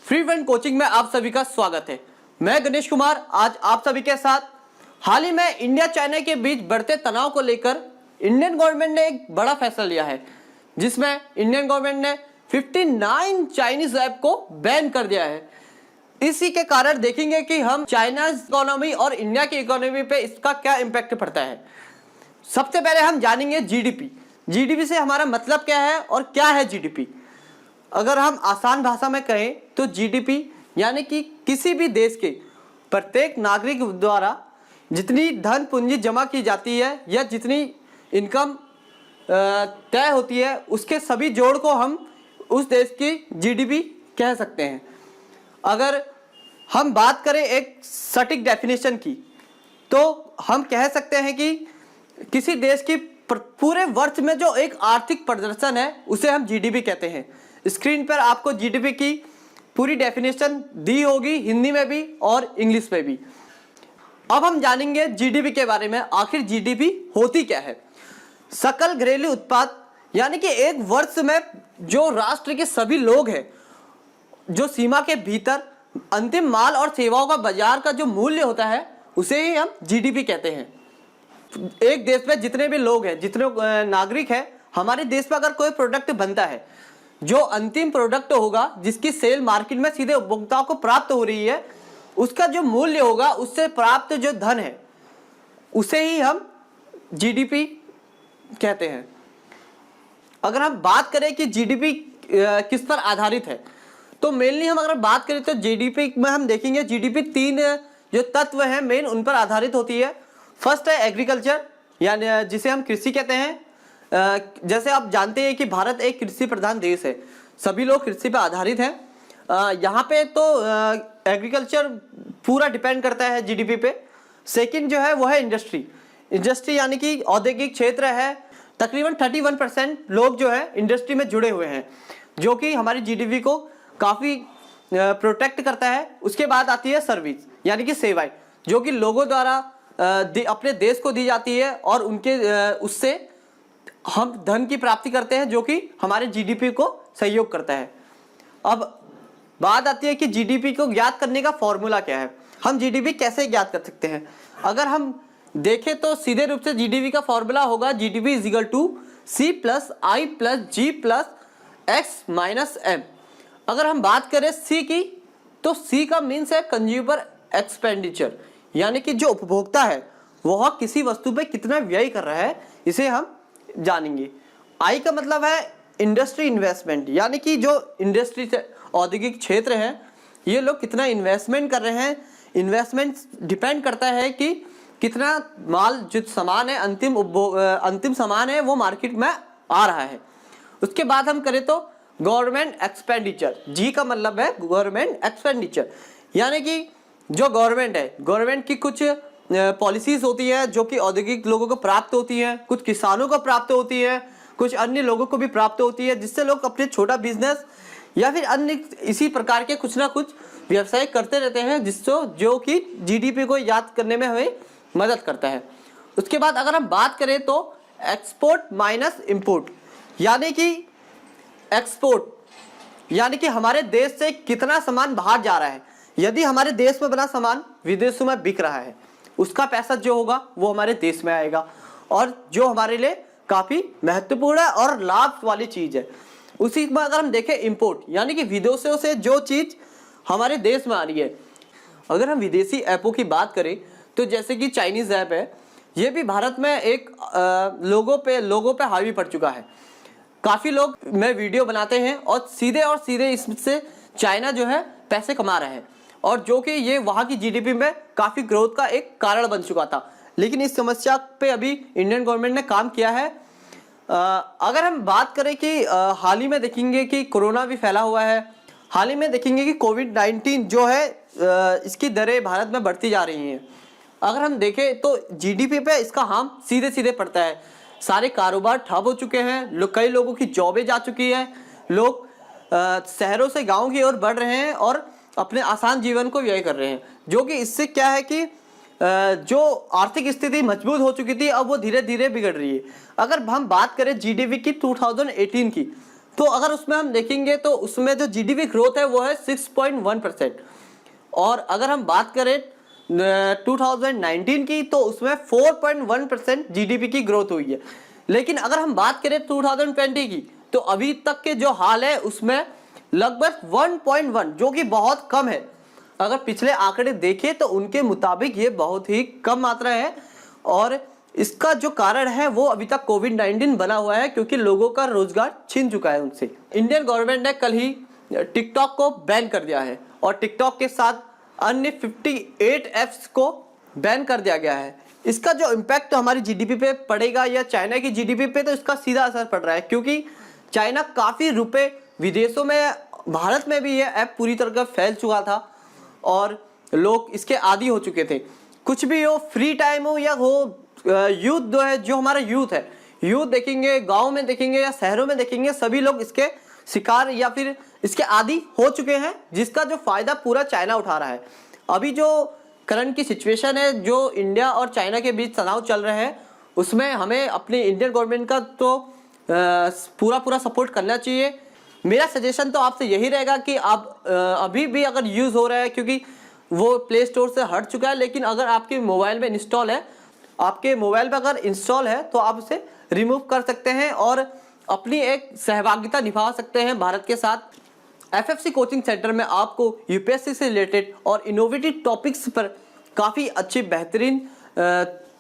Free fund coaching में आप सभी का स्वागत है। मैं गणेश कुमार आज आप सभी के साथ। हाल ही में इंडिया चाइना के बीच बढ़ते तनाव को लेकर इंडियन गवर्नमेंट ने एक बड़ा फैसला लिया है, जिसमें इंडियन गवर्नमेंट ने 59 चाइनीज ऐप को बैन कर दिया है। इसी के कारण देखेंगे कि हम चाइना इकोनॉमी और इंडिया की इकोनॉमी पे इसका क्या इम्पैक्ट पड़ता है। सबसे पहले हम जानेंगे जीडीपी से हमारा मतलब क्या है और क्या है जीडीपी। अगर हम आसान भाषा में कहें तो जीडीपी यानी कि किसी भी देश के प्रत्येक नागरिक द्वारा जितनी धन पूंजी जमा की जाती है या जितनी इनकम तय होती है, उसके सभी जोड़ को हम उस देश की जीडीपी कह सकते हैं। अगर हम बात करें एक सटीक डेफिनेशन की, तो हम कह सकते हैं कि किसी देश की पूरे वर्ष में जो एक आर्थिक प्रदर्शन है उसे हम जीडीपी कहते हैं। स्क्रीन पर आपको जीडीपी की पूरी डेफिनेशन दी होगी, हिंदी में भी और इंग्लिश में भी। अब हम जानेंगे जीडीपी के बारे में। आखिर जीडीपी होती क्या है? सकल घरेलू उत्पाद, यानी कि एक वर्ष में जो राष्ट्र के सभी लोग हैं, जो सीमा के भीतर अंतिम माल और सेवाओं का बाजार का जो मूल्य होता है, उसे ही हम जीडीपी कहते हैं। एक देश में जितने भी लोग हैं, जितने नागरिक हैं, हमारे देश में अगर कोई प्रोडक्ट बनता है, जो अंतिम प्रोडक्ट होगा जिसकी सेल मार्केट में सीधे उपभोक्ताओं को प्राप्त हो रही है, उसका जो मूल्य होगा, उससे प्राप्त जो धन है, उसे ही हम जीडीपी कहते हैं। अगर हम बात करें कि जीडीपी किस पर आधारित है, तो मेनली हम अगर बात करें तो जीडीपी में हम देखेंगे जीडीपी 3 जो तत्व हैं मेन, उन पर आधारित होती है। फर्स्ट है एग्रीकल्चर, यानी जिसे हम कृषि कहते हैं। जैसे आप जानते हैं कि भारत एक कृषि प्रधान देश है, सभी लोग कृषि पर आधारित हैं। यहाँ पे तो एग्रीकल्चर पूरा डिपेंड करता है जीडीपी पे। सेकंड जो है वो है इंडस्ट्री यानी कि औद्योगिक क्षेत्र है। तकरीबन 31% लोग जो है इंडस्ट्री में जुड़े हुए हैं, जो कि हमारी जीडीपी को काफ़ी प्रोटेक्ट करता है। उसके बाद आती है सर्विस, यानी कि सेवाएं, जो कि लोगों द्वारा अपने देश को दी जाती है और उनके उससे हम धन की प्राप्ति करते हैं, जो कि हमारे जीडीपी को सहयोग करता है। अब बात आती है कि जीडीपी को ज्ञात करने का फॉर्मूला क्या है। हम जीडीपी कैसे ज्ञात कर सकते हैं? अगर हम देखें तो सीधे रूप से जीडीपी का फॉर्मूला होगा GDP is equal to C plus I plus G plus X minus M. अगर हम बात करें सी की, तो सी का मीन्स है कंज्यूमर एक्सपेंडिचर, यानी कि जो उपभोक्ता है वह किसी वस्तु पे कितना व्यय कर रहा है, इसे हम जानेंगे। आई का मतलब है इंडस्ट्री इन्वेस्टमेंट, यानी कि जो इंडस्ट्री से औद्योगिक क्षेत्र है, ये लोग कितना इन्वेस्टमेंट कर रहे हैं। इन्वेस्टमेंट डिपेंड करता है कि कितना माल, जो सामान है, अंतिम सामान है, वो मार्केट में आ रहा है। उसके बाद हम करें तो गवर्नमेंट एक्सपेंडिचर, जी का मतलब है गवर्नमेंट एक्सपेंडिचर, यानी कि जो गवर्नमेंट है, गवर्नमेंट की कुछ पॉलिसीज होती है जो कि औद्योगिक लोगों को प्राप्त होती है, कुछ किसानों को प्राप्त होती है, कुछ अन्य लोगों को भी प्राप्त होती है, जिससे लोग अपने छोटा बिजनेस या फिर अन्य इसी प्रकार के कुछ ना कुछ व्यवसाय करते रहते हैं, जिससे जो कि जीडीपी को याद करने में हमें मदद करता है। उसके बाद अगर हम बात करें तो एक्सपोर्ट माइनस इम्पोर्ट, यानी कि एक्सपोर्ट यानी कि हमारे देश से कितना सामान बाहर जा रहा है। यदि हमारे देश में बना सामान विदेशों में बिक रहा है, उसका पैसा जो होगा वो हमारे देश में आएगा, और जो हमारे लिए काफ़ी महत्वपूर्ण है और लाभ वाली चीज़ है। उसी में अगर हम देखें इंपोर्ट, यानी कि विदेशों से जो चीज़ हमारे देश में आ रही है। अगर हम विदेशी ऐपों की बात करें तो जैसे कि चाइनीज़ ऐप है, ये भी भारत में एक लोगों पे हावी पड़ चुका है। काफ़ी लोग में वीडियो बनाते हैं और सीधे इससे चाइना जो है पैसे कमा रहे हैं, और जो कि ये वहाँ की जीडीपी में काफ़ी ग्रोथ का एक कारण बन चुका था। लेकिन इस समस्या पे अभी इंडियन गवर्नमेंट ने काम किया है। अगर हम बात करें कि हाल ही में देखेंगे कि कोरोना भी फैला हुआ है, हाल ही में देखेंगे कि कोविड-19 जो है इसकी दरें भारत में बढ़ती जा रही हैं। अगर हम देखें तो जीडीपी पे इसका हार्म सीधे पड़ता है। सारे कारोबार ठप हो चुके हैं, कई लोगों की जॉबें जा चुकी है, लोग शहरों से गाँव की ओर बढ़ रहे हैं और अपने आसान जीवन को व्यय कर रहे हैं, जो कि इससे क्या है कि जो आर्थिक स्थिति मजबूत हो चुकी थी, अब वो धीरे धीरे बिगड़ रही है। अगर हम बात करें जीडीपी की 2018 की, तो अगर उसमें हम देखेंगे तो उसमें जो जीडीपी ग्रोथ है वो है 6.1%। और अगर हम बात करें 2019 की तो उसमें 4.1% जीडीपी की ग्रोथ हुई है। लेकिन अगर हम बात करें 2020 की तो अभी तक के जो हाल है उसमें लगभग 1.1, जो कि बहुत कम है। अगर पिछले आंकड़े देखें तो उनके मुताबिक ये बहुत ही कम मात्रा है। और इसका जो कारण है वो अभी तक कोविड-19 बना हुआ है, क्योंकि लोगों का रोजगार छीन चुका है उनसे। इंडियन गवर्नमेंट ने कल ही टिकटॉक को बैन कर दिया है और टिकटॉक के साथ अन्य 58 ऐप्स को बैन कर दिया गया है। इसका जो इम्पैक्ट हमारी जीडीपी पे पड़ेगा या चाइना की जीडीपी पे, तो इसका सीधा असर पड़ रहा है, क्योंकि चाइना काफ़ी रुपए विदेशों में, भारत में भी ये ऐप पूरी तरह फैल चुका था और लोग इसके आदी हो चुके थे। कुछ भी हो, फ्री टाइम हो या हो, यूथ जो हमारा यूथ है, यूथ देखेंगे, गांव में देखेंगे या शहरों में देखेंगे, सभी लोग इसके शिकार या फिर इसके आदी हो चुके हैं, जिसका जो फायदा पूरा चाइना उठा रहा है। अभी जो करंट की सिचुएशन है, जो इंडिया और चाइना के बीच तनाव चल रहे हैं, उसमें हमें अपनी इंडियन गवर्नमेंट का तो पूरा सपोर्ट करना चाहिए। मेरा सजेशन तो आपसे यही रहेगा कि आप अभी भी अगर यूज़ हो रहा है, क्योंकि वो प्ले स्टोर से हट चुका है, लेकिन अगर आपके मोबाइल में इंस्टॉल है, आपके मोबाइल पर अगर इंस्टॉल है तो आप उसे रिमूव कर सकते हैं और अपनी एक सहभागिता निभा सकते हैं भारत के साथ। एफएफसी कोचिंग सेंटर में आपको यूपीएससी से रिलेटेड और इनोवेटिव टॉपिक्स पर काफ़ी अच्छी बेहतरीन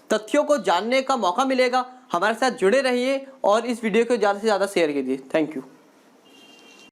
तथ्यों को जानने का मौका मिलेगा। हमारे साथ जुड़े रहिए और इस वीडियो को ज़्यादा से ज़्यादा शेयर कीजिए। Thank you.